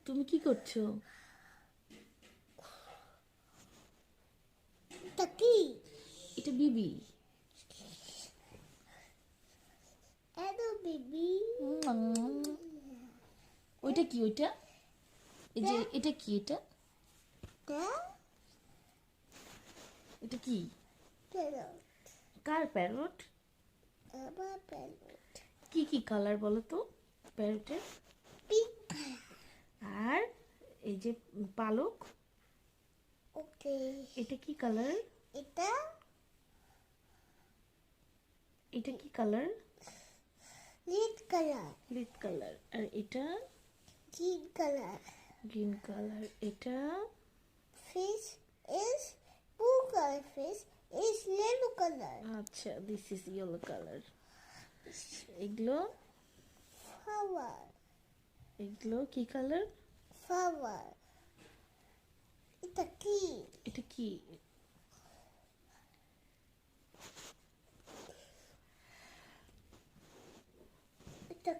তুমি কি করছো? এটা কি? এটা বিবি। Hello baby. ওইটা কি? ওইটা এই যে এটা কি? এটা এটা কি? প্যারট। কার প্যারট? আমার প্যারট। কি কি কালার বলো তো প্যারটের? পিঙ্ক। আর এই যে পালক, ওকে। এটা কি কালার? এটা এটা কি colour? Red colour. Red colour. আর এটা গ্রিন কালার। Green colour. এটা fish is blue colour. Fish is yellow colour. আচ্ছা, দিস ইজ ইয়েলো কালার। এগুলো ফ্লাওয়ার। এগুলো কি কালার? ফ্লাওয়ার। এটা কি? এটা কি? এটা